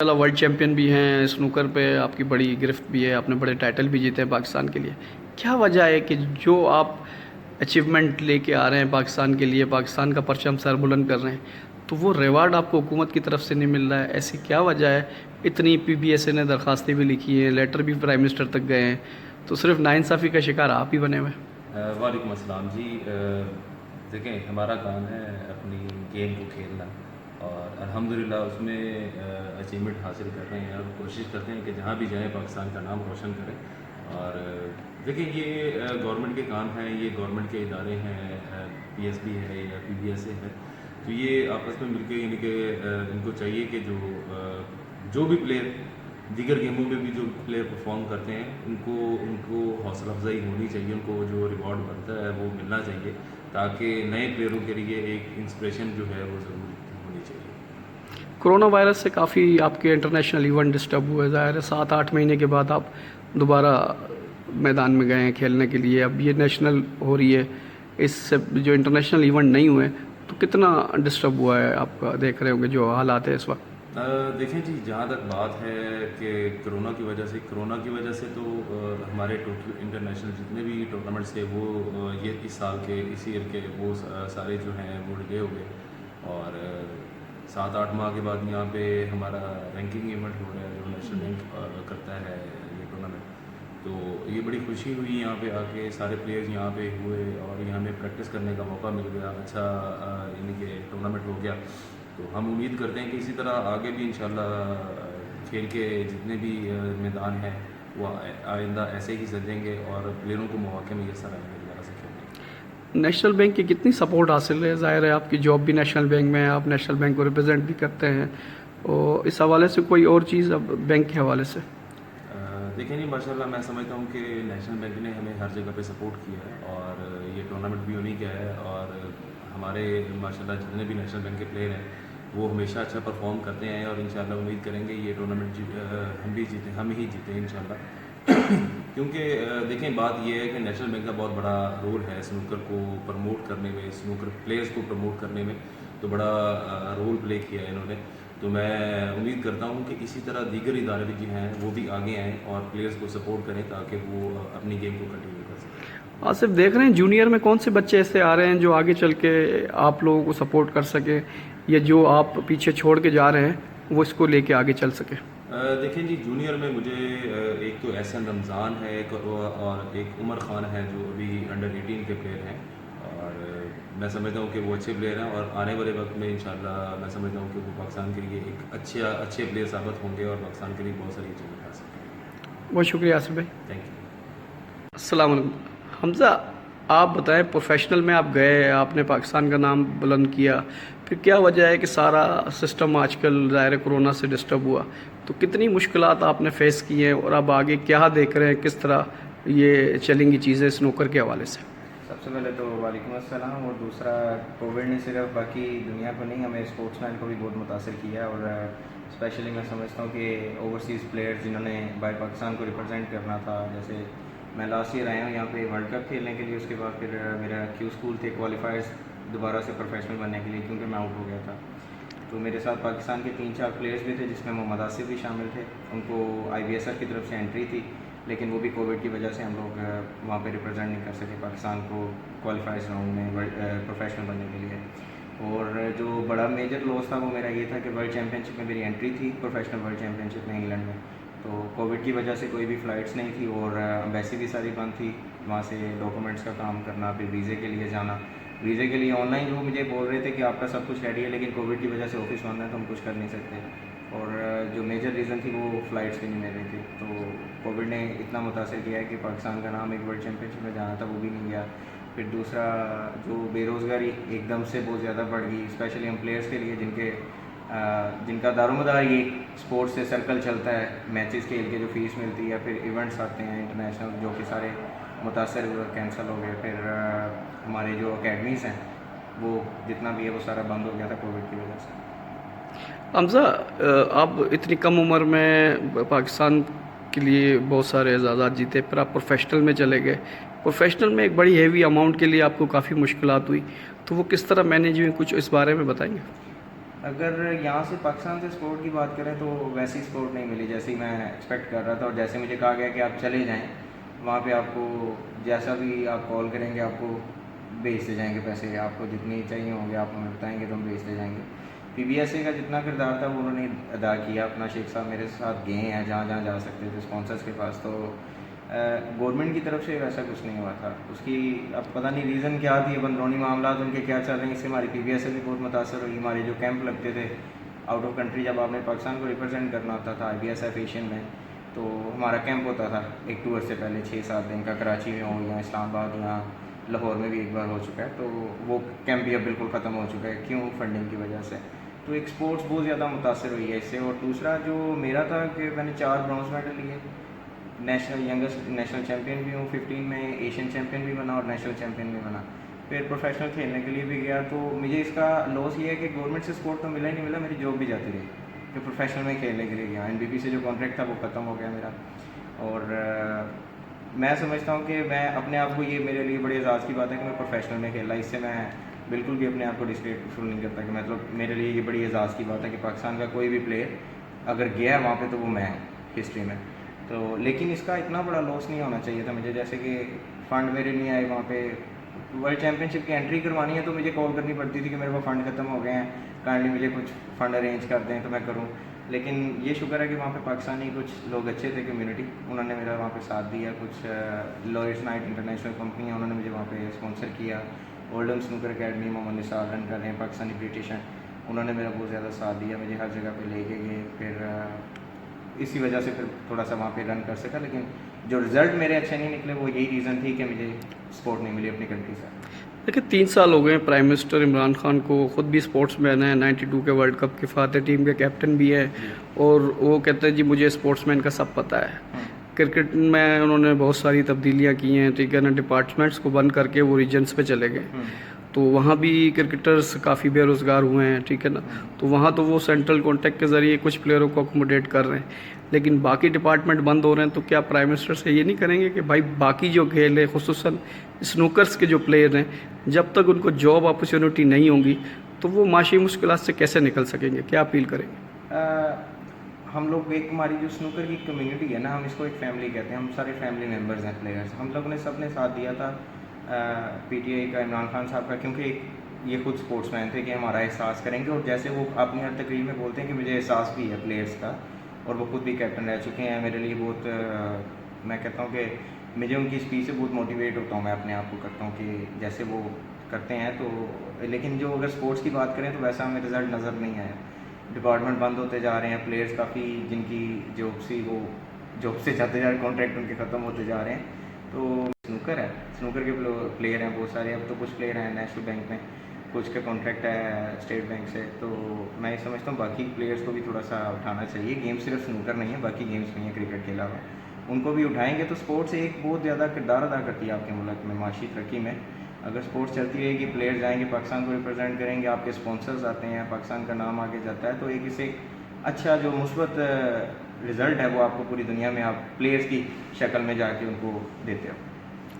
World champion بھی ہیں snooker پہ، آپ کی بڑی گرفت بھی ہے، آپ نے بڑے ٹائٹل بھی جیتے ہیں پاکستان کے لیے. کیا وجہ ہے کہ جو آپ اچیومنٹ لے کے آ رہے ہیں پاکستان کے لیے، پاکستان کا پرچم سر بلند کر رہے ہیں، تو وہ ریوارڈ آپ کو حکومت کی طرف سے نہیں مل رہا ہے؟ ایسی کیا وجہ ہے؟ اتنی پی بی ایس اے نے درخواستیں بھی لکھی ہیں، لیٹر بھی پرائم منسٹر تک گئے ہیں، تو صرف ناانصافی کا شکار آپ ہی بنے ہوئے ہیں. وعلیکم السلام جی. دیکھیں، ہمارا کام ہے اپنی گیم کو کھیلنا، اور الحمدللہ اس میں اچیومنٹ حاصل کر رہے ہیں اور کوشش کرتے ہیں کہ جہاں بھی جائیں پاکستان کا نام روشن کریں. اور دیکھیں، یہ گورنمنٹ کے کام ہیں، یہ گورنمنٹ کے ادارے ہیں، پی ایس بی ہے یا پی بی ایس اے ہے، تو یہ آپس میں مل کے یعنی کہ ان کو چاہیے کہ جو بھی پلیئر دیگر گیموں میں بھی جو پلیئر پرفارم کرتے ہیں ان کو حوصلہ افزائی ہونی چاہیے، ان کو جو ریوارڈ بنتا ہے وہ ملنا چاہیے، تاکہ نئے پلیئروں کے لیے ایک انسپریشن جو ہے وہ ضرور ہونی چاہیے. کرونا وائرس سے کافی آپ کے انٹرنیشنل ایونٹ ڈسٹرب ہوئے، ظاہر ہے 7-8 مہینے کے بعد آپ دوبارہ میدان میں گئے ہیں کھیلنے کے لیے. اب یہ نیشنل ہو رہی ہے، اس سے جو انٹرنیشنل ایونٹ نہیں ہوئے تو کتنا ڈسٹرب ہوا ہے؟ آپ کا دیکھ رہے ہوں گے جو حالات ہے اس وقت. دیکھیں جی، جہاں تک بات ہے کہ کرونا کی وجہ سے تو ہمارے ٹوٹل انٹرنیشنل جتنے بھی ٹورنامنٹس تھے وہ یہ اس ایئر کے وہ سارے جو ہیں وہ ڈیلے ہو گئے. اور 7-8 ماہ کے بعد یہاں پہ ہمارا رینکنگ ایونٹ ہو رہا ہے جو نیشنل رینک کرتا ہے یہ ٹورنامنٹ. تو یہ بڑی خوشی ہوئی یہاں پہ آ کے، سارے پلیئرز یہاں پہ ہوئے اور یہاں ہمیں پریکٹس کرنے کا موقع مل گیا، اچھا یعنی کہ ٹورنامنٹ ہو گیا. تو ہم امید کرتے ہیں کہ اسی طرح آگے بھی انشاءاللہ کھیل کے جتنے بھی میدان ہیں وہ آئندہ ایسے ہی سجیں گے اور پلیئروں کو مواقع میسر آئیں گے دوبارہ سے کھیلنے. نیشنل بینک کی کتنی سپورٹ حاصل ہے؟ ظاہر ہے آپ کی جاب بھی نیشنل بینک میں ہے، آپ نیشنل بینک کو ریپرزینٹ بھی کرتے ہیں، اور اس حوالے سے کوئی اور چیز اب بینک کے حوالے سے؟ دیکھیں جی، ماشاءاللہ میں سمجھتا ہوں کہ نیشنل بینک نے ہمیں ہر جگہ پہ سپورٹ کیا ہے، اور یہ ٹورنامنٹ بھی انہیں کیا ہے. اور ہمارے ماشاءاللہ جتنے بھی نیشنل بینک کے پلیئر ہیں وہ ہمیشہ اچھا پرفارم کرتے ہیں، اور انشاءاللہ امید کریں گے یہ ٹورنامنٹ ہم ہی جیتیں انشاءاللہ. کیونکہ دیکھیں، بات یہ ہے کہ نیشنل بینک کا بہت بڑا رول ہے سنوکر کو پروموٹ کرنے میں، سنوکر پلیئرز کو پروموٹ کرنے میں، تو بڑا رول پلے کیا ہے انہوں نے. تو میں امید کرتا ہوں کہ اسی طرح دیگر ادارے بھی جو ہیں وہ بھی آگے آئیں اور پلیئرز کو سپورٹ کریں تاکہ وہ اپنی گیم کو کنٹینیو کر سکیں. آصف، دیکھ رہے ہیں جونیئر میں کون سے بچے ایسے آ رہے ہیں جو آگے چل کے آپ لوگوں کو سپورٹ کر سکیں، یا جو آپ پیچھے چھوڑ کے جا رہے ہیں وہ اس کو لے کے آگے چل سکیں؟ دیکھیں جی، جونیئر میں مجھے ایک تو احسن رمضان ہے اور ایک عمر خان ہے جو ابھی انڈر 18 کے پلیئر ہیں، اور میں سمجھتا ہوں کہ وہ اچھے پلیئر ہیں، اور آنے والے وقت میں انشاءاللہ میں سمجھتا ہوں کہ وہ پاکستان کے لیے ایک اچھے پلیئر ثابت ہوں گے اور پاکستان کے لیے بہت ساری اچیومنٹ حاصل کریں گے. بہت شکریہ آصف بھائی. Thank you. السلام علیکم. حمزہ، آپ بتائیں، پروفیشنل میں آپ گئے، آپ نے پاکستان کا نام بلند کیا، پھر کیا وجہ ہے کہ سارا سسٹم آج کل ظاہر کرونا سے ڈسٹرب ہوا، تو کتنی مشکلات آپ نے فیس کی ہیں، اور اب آگے کیا دیکھ رہے ہیں، کس طرح یہ چلیں گی چیزیں سنوکر کے حوالے سے؟ سب سے پہلے تو وعلیکم السلام. اور دوسرا، کووڈ نے صرف باقی دنیا کو نہیں، ہمیں اسپورٹس مین کو بھی بہت متاثر کیا ہے. اور اسپیشلی میں سمجھتا ہوں کہ اوورسیز پلیئرز جنہوں نے بائی پاکستان کو ریپرزینٹ کرنا تھا، جیسے میں لاسٹ ایئر آیا ہوں یہاں پہ ورلڈ کپ کھیلنے کے لیے، اس کے بعد پھر میرا کیو اسکول تھے کوالیفائرز دوبارہ سے پروفیشنل بننے کے لیے، کیونکہ میں آؤٹ ہو گیا تھا. تو میرے ساتھ پاکستان کے 3-4 پلیئرز بھی تھے جس میں محمد آصف بھی شامل تھے. ان کو آئی بی ایس ایل کی طرف سے انٹری تھی، لیکن وہ بھی کووڈ کی وجہ سے ہم لوگ وہاں پہ ریپرزینٹ نہیں کر سکے پاکستان کو کوالفائرز راؤنڈ میں پروفیشنل بننے کے لیے. اور جو بڑا میجر لاس تھا وہ میرا یہ تھا کہ ورلڈ چیمپئن شپ میں میری انٹری تھی، پروفیشنل ورلڈ چیمپئن شپ میں انگلینڈ میں. تو کووڈ کی وجہ سے کوئی بھی فلائٹس نہیں تھی، اور ایمبیسی بھی ساری بند تھی. وہاں سے ڈاکومنٹس کا کام کرنا، پھر ویزے کے لیے جانا. ویزے کے لیے آن لائن لوگ مجھے بول رہے تھے کہ آپ کا سب کچھ ریڈی ہے، لیکن کووڈ کی وجہ سے آفس بند ہے تو ہم کچھ کر نہیں سکتے. اور جو میجر ریزن تھی وہ فلائٹس بھی نہیں مل رہی تھی. تو کووڈ نے اتنا متاثر کیا ہے کہ پاکستان کا نام ایک ورلڈ چیمپئن شپ میں جانا تھا وہ بھی نہیں گیا. پھر دوسرا، جو بے روزگاری ایک دم سے بہت زیادہ بڑھ گئی، اسپیشلی ہم پلیئرس کے لیے جن کا دار و مدار یہ اسپورٹس سے سرکل چلتا ہے، میچز کھیل کے جو فیس ملتی ہے، یا پھر ایونٹس آتے ہیں انٹرنیشنل جو کہ سارے متاثر ہوئے، کینسل ہو گئے. پھر ہمارے جو اکیڈمیز ہیں وہ جتنا بھی ہے وہ سارا بند ہو گیا تھا کووڈ کی وجہ سے. حمزہ، آپ اتنی کم عمر میں پاکستان کے لیے بہت سارے اعزازات جیتے، پھر آپ پروفیشنل میں چلے گئے. پروفیشنل میں ایک بڑی ہیوی اماؤنٹ کے لیے آپ کو کافی مشکلات ہوئی، تو وہ کس طرح مینیج ہوئی، کچھ اس بارے میں بتائیں گے؟ اگر یہاں سے پاکستان سے سپورٹ کی بات کریں تو ویسی سپورٹ نہیں ملی جیسی میں ایکسپیکٹ کر رہا تھا، اور جیسے مجھے کہا گیا کہ آپ چلے جائیں وہاں پہ، آپ کو جیسا بھی آپ کال کریں گے آپ کو بھیجتے جائیں گے پیسے، آپ کو جتنی چاہیے ہوں گے آپ ہمیں بتائیں گے تو ہم بھیجتے جائیں گے۔ پی بی ایس اے کا جتنا کردار تھا وہ انہوں نے ادا کیا اپنا، شیخ صاحب میرے ساتھ گئے ہیں جہاں جہاں جا سکتے تھے اسپانسرس کے پاس، تو گورنمنٹ کی طرف سے ویسا کچھ نہیں ہوا تھا۔ اس کی اب پتہ نہیں ریزن کیا تھی، اندرونی معاملات ان کے کیا چل رہے ہیں، اس سے ہماری پی بی ایس اے بھی بہت متاثر ہوئی۔ ہمارے جو کیمپ لگتے تھے آؤٹ آف کنٹری، جب آپ نے پاکستان کو ریپرزینٹ کرنا ہوتا تھا آئی بی ایس ایف ایشین میں، تو ہمارا کیمپ ہوتا تھا ایک ٹور سے پہلے 6-7 دن کا، کراچی میں ہو یا اسلام آباد یا لاہور میں بھی ایک بار ہو چکا ہے، تو وہ کیمپ بھی اب بالکل ختم ہو چکا ہے۔ کیوں؟ فنڈنگ کی وجہ سے۔ تو ایک اسپورٹس بہت زیادہ متاثر ہوئی ہے اس سے۔ اور دوسرا جو میرا تھا کہ میں نے 4 برانز میڈل لیے، نیشنل ینگسٹ نیشنل چیمپئن بھی ہوں 15 میں، ایشین چیمپئن بھی بنا اور نیشنل چیمپئن بھی بنا، پھر پروفیشنل کھیلنے کے لیے بھی گیا۔ تو مجھے اس کا لاس یہ ہے کہ گورنمنٹ سے سپورٹ تو ملا ہی نہیں ملا، میری جاب بھی جاتی رہی کہ پروفیشنل میں کھیلنے کے لیے گیا، این بی پی سے جو کانٹریکٹ تھا وہ ختم ہو گیا میرا۔ اور میں سمجھتا ہوں کہ میں اپنے آپ کو، یہ میرے لیے بڑے اعزاز کی بات ہے کہ میں پروفیشنل میں کھیلا، اس سے میں بالکل بھی اپنے آپ کو ڈسگریٹفل نہیں کرتا کہ مطلب میرے لیے یہ بڑی اعزاز کی بات ہے کہ پاکستان کا کوئی بھی پلیئر اگر گیا ہے وہاں پہ تو وہ میں ہوں ہسٹری میں۔ تو لیکن اس کا اتنا بڑا لاس نہیں ہونا چاہیے تھا مجھے، جیسے کہ فنڈ میرے نہیں آئے وہاں پہ، ورلڈ چیمپئن شپ کی انٹری کروانی ہے تو مجھے کال کرنی پڑتی تھی کہ میرے پاس فنڈ ختم ہو گئے ہیں، کائنڈلی مجھے کچھ فنڈ ارینج کر دیں تو میں کروں۔ لیکن یہ شکر ہے کہ وہاں پہ پاکستانی کچھ لوگ اچھے تھے کمیونٹی، انہوں نے میرا وہاں پہ ساتھ دیا۔ کچھ لوئرس نائٹ انٹرنیشنل کمپنی ہیں، انہوں نے مجھے وہاں پہ اسپانسر کیا۔ اولڈن سنوکر اکیڈمی محمد نثار رن کر رہے ہیں، پاکستانی بریٹیشن، انہوں نے میرا بہت زیادہ ساتھ دیا، مجھے ہر جگہ پہ لے کے گئے، پھر اسی وجہ سے پھر تھوڑا سا وہاں پہ رن کر سکا۔ لیکن جو رزلٹ میرے اچھے نہیں نکلے وہ یہی ریزن تھی کہ مجھے سپورٹ نہیں ملی اپنی کنٹری سے۔ دیکھیں 3 سال ہو گئے ہیں پرائم منسٹر عمران خان کو، خود بھی اسپورٹس مین ہیں، 92 کے ورلڈ کپ کے فاتح، ٹیم کے کیپٹن بھی ہیں، اور وہ کہتے ہیں جی مجھے اسپورٹس مین کا سب پتہ ہے۔ کرکٹ میں انہوں نے بہت ساری تبدیلیاں کی ہیں، ٹھیک ہے نا، ڈپارٹمنٹس کو بند کر کے وہ ریجنس پہ چلے گئے، تو وہاں بھی کرکٹرز کافی بے روزگار ہوئے ہیں، ٹھیک ہے نا، تو وہاں تو وہ سینٹرل کانٹیکٹ کے ذریعے کچھ پلیئروں کو اکوموڈیٹ کر رہے ہیں، لیکن باقی ڈپارٹمنٹ بند ہو رہے ہیں، تو کیا پرائم منسٹر سے یہ نہیں کریں گے کہ بھائی باقی جو کھیل ہے، خصوصاً اسنوکرز کے جو پلیئر ہیں، جب تک ان کو جاب اپرچونیٹی نہیں ہوں گی تو وہ معاشی مشکلات سے کیسے نکل سکیں گے؟ کیا اپیل کریں گے؟ ہم لوگ ایک، ہماری جو سنوکر کی کمیونٹی ہے نا، ہم اس کو ایک فیملی کہتے ہیں، ہم سارے فیملی ممبرز ہیں پلیئرز، ہم لوگوں نے سب نے ساتھ دیا تھا پی ٹی آئی کا، عمران خان صاحب کا، کیونکہ یہ خود سپورٹس مین تھے کہ ہمارا احساس کریں گے، اور جیسے وہ اپنی ہر تقریر میں بولتے ہیں کہ مجھے احساس بھی ہے پلیئرز کا، اور وہ خود بھی کیپٹن رہ چکے ہیں، میرے لیے بہت، میں کہتا ہوں کہ مجھے ان کی اسپیچ سے بہت موٹیویٹ ہوتا ہوں، میں اپنے آپ کو کرتا ہوں کہ جیسے وہ کرتے ہیں تو۔ لیکن جو اگر سپورٹس کی بات کریں تو ویسا ہمیں رزلٹ نظر نہیں آیا، ڈپارٹمنٹ بند ہوتے جا رہے ہیں، پلیئرز کافی جن کی جاب سی وہ جاب سے جاتے جا رہے ہیں، کانٹریکٹ ان کے ختم ہوتے جا رہے ہیں۔ تو سنوکر ہے، سنوکر کے پلیئر ہیں بہت سارے، اب تو کچھ پلیئر ہیں نیشنل بینک میں، کچھ کا کانٹریکٹ ہے اسٹیٹ بینک سے، تو میں یہ سمجھتا ہوں باقی پلیئرز کو بھی تھوڑا سا اٹھانا چاہیے، گیم صرف سنوکر نہیں ہے، باقی گیمس بھی ہیں کرکٹ کے علاوہ، ان کو بھی اٹھائیں گے تو سپورٹس ایک بہت زیادہ کردار ادا کرتی ہے آپ کے ملک میں معاشی ترقی میں۔ اگر سپورٹس چلتی رہے گی، پلیئرز آئیں گے پاکستان کو ریپرزینٹ کریں گے، آپ کے اسپانسرز آتے ہیں، پاکستان کا نام آگے جاتا ہے، تو ایک اسے اچھا جو مثبت رزلٹ ہے وہ آپ کو پوری دنیا میں آپ پلیئرز کی شکل میں جا کے ان کو دیتے ہو۔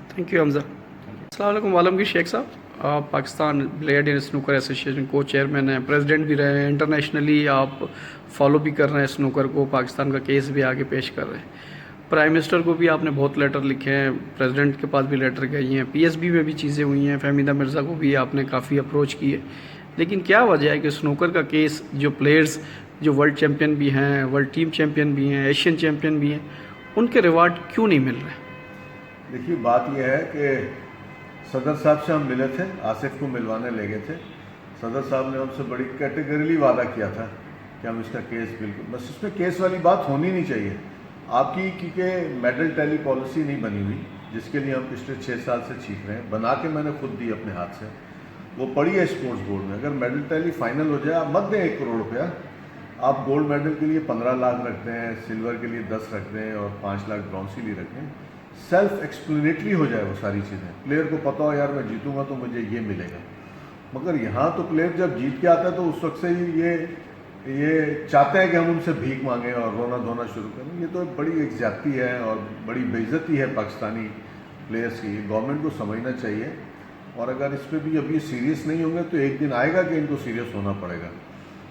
تھینک یو حمزہ۔ السلام علیکم، عالمگیر شیخ صاحب، آپ پاکستان بلیئرڈ اسنوکر ایسوسیشن کو چیئرمین ہیں، پریزیڈنٹ بھی رہے ہیں، انٹرنیشنلی آپ فالو بھی کر رہے ہیں اسنوکر کو، پاکستان کا کیس بھی آگے پیش کر رہے ہیں، پرائم منسٹر کو بھی آپ نے بہت لیٹر لکھے ہیں، پریزیڈنٹ کے پاس بھی لیٹر گئی ہیں، پی ایس بی میں بھی چیزیں ہوئی ہیں، فہمیدہ مرزا کو بھی آپ نے کافی اپروچ کی ہے، لیکن کیا وجہ ہے کہ اسنوکر کا کیس جو پلیئرز جو ورلڈ چیمپئن بھی ہیں، ورلڈ ٹیم چیمپئن بھی ہیں، ایشین چیمپئن بھی ہیں، ان کے ریوارڈ کیوں نہیں مل رہے؟ دیکھیے بات یہ ہے کہ صدر صاحب سے ہم ملے تھے، آصف کو ملوانے لے گئے تھے، صدر صاحب نے ہم سے بڑی کیٹیگریلی وعدہ کیا تھا کہ ہم اس کا کیس بالکل، بس اس میں کیس والی بات ہونی نہیں چاہیے آپ کی، کیونکہ میڈل ٹیلی پالیسی نہیں بنی ہوئی جس کے لیے ہم پچھلے 6 سال سے چیخ رہے ہیں، بنا کے میں نے خود دی اپنے ہاتھ سے، وہ پڑی ہے اسپورٹس بورڈ میں، اگر میڈل ٹیلی فائنل ہو جائے، آپ مت دیں 1 کروڑ روپیہ، آپ گولڈ میڈل کے لیے 15 لاکھ رکھتے ہیں، سلور کے لیے 10 رکھتے ہیں اور 5 لاکھ برونز کے لیے رکھتے ہیں، سیلف ایکسپلینیٹری ہو جائے وہ ساری چیزیں، پلیئر کو پتہ ہو یار میں جیتوں گا تو مجھے یہ ملے گا، مگر یہاں تو پلیئر جب جیت کے آتا ہے تو اس وقت سے ہی یہ چاہتے ہیں کہ ہم ان سے بھیک مانگیں اور رونا دھونا شروع کریں، یہ تو بڑی ایک زیادتی ہے اور بڑی بے عزتی ہے پاکستانی پلیئرس کی، گورنمنٹ کو سمجھنا چاہیے، اور اگر اس پہ بھی اب یہ سیریس نہیں ہوں گے تو ایک دن آئے گا کہ ان کو سیریس ہونا پڑے گا،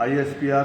ISPR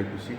IPC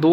2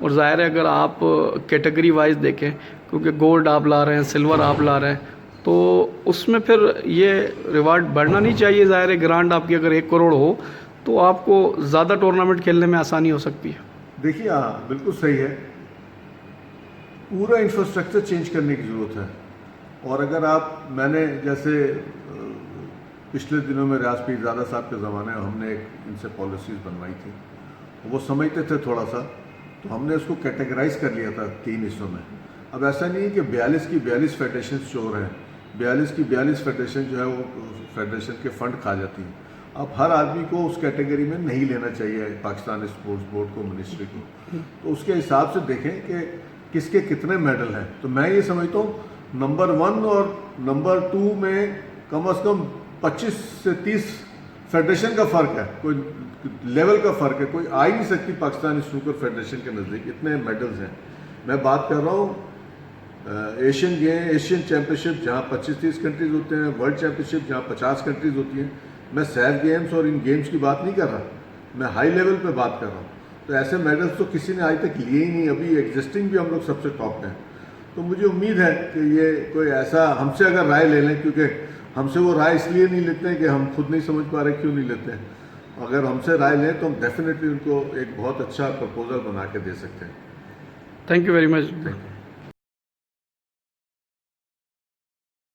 اور ظاہر ہے اگر آپ کیٹیگری وائز دیکھیں کیونکہ گولڈ آپ لا رہے ہیں سلور آپ لا رہے ہیں تو اس میں پھر یہ ریوارڈ بڑھنا نہیں چاہیے. ظاہر ہے گرانٹ آپ کی اگر 1 کروڑ ہو تو آپ کو زیادہ ٹورنامنٹ کھیلنے میں آسانی ہو سکتی ہے. دیکھیے ہاں بالکل صحیح ہے, پورا انفراسٹرکچر چینج کرنے کی ضرورت ہے. اور اگر آپ میں نے جیسے پچھلے دنوں میں ریاض پیر زادہ صاحب کے زمانے میں ہم نے ایک ان سے پالیسیز بنوائی تھی, وہ سمجھتے تھے تھوڑا سا تو ہم نے اس کو کیٹیگرائز کر لیا تھا 3 حصوں میں. اب ایسا نہیں ہے کہ 42 کی 42 فیڈریشنز جو رہے ہیں 42 کی 42 فیڈریشن جو ہے وہ فیڈریشن کے فنڈ کھا جاتی ہیں. اب ہر آدمی کو اس کیٹیگری میں نہیں لینا چاہیے پاکستان اسپورٹس بورڈ کو, منسٹری کو. تو اس کے حساب سے دیکھیں کہ کس کے کتنے میڈل ہیں. تو میں یہ سمجھتا ہوں نمبر 1 اور نمبر 2 میں کم از کم 25 سے 30 فیڈریشن کا فرق ہے, کوئی لیول کا فرق ہے. کوئی آ ہی نہیں سکتی پاکستانی سنوکر فیڈریشن کے نزدیک, اتنے میڈلز ہیں. میں بات کر رہا ہوں ایشین چیمپئن شپ جہاں 25-30 کنٹریز ہوتے ہیں, ورلڈ چیمپئن شپ جہاں 50 کنٹریز ہوتی ہیں. میں سیف گیمز اور ان گیمز کی بات نہیں کر رہا, میں ہائی لیول پہ بات کر رہا ہوں. تو ایسے میڈلز تو کسی نے آج تک لیے ہی نہیں, ابھی ایگزسٹنگ بھی ہم لوگ سب سے ٹاپ پہ ہیں. تو مجھے امید ہے کہ یہ کوئی ایسا ہم سے اگر رائے لے لیں, کیونکہ ہم سے وہ رائے اس لیے نہیں لیتے ہیں کہ ہم خود نہیں سمجھ پا رہے کیوں نہیں لیتے ہیں. اگر ہم سے رائے لیں تو ہم ڈیفینیٹلی ان کو ایک بہت اچھا پرپوزل بنا کے دے سکتے ہیں. Thank you very much. Thank you.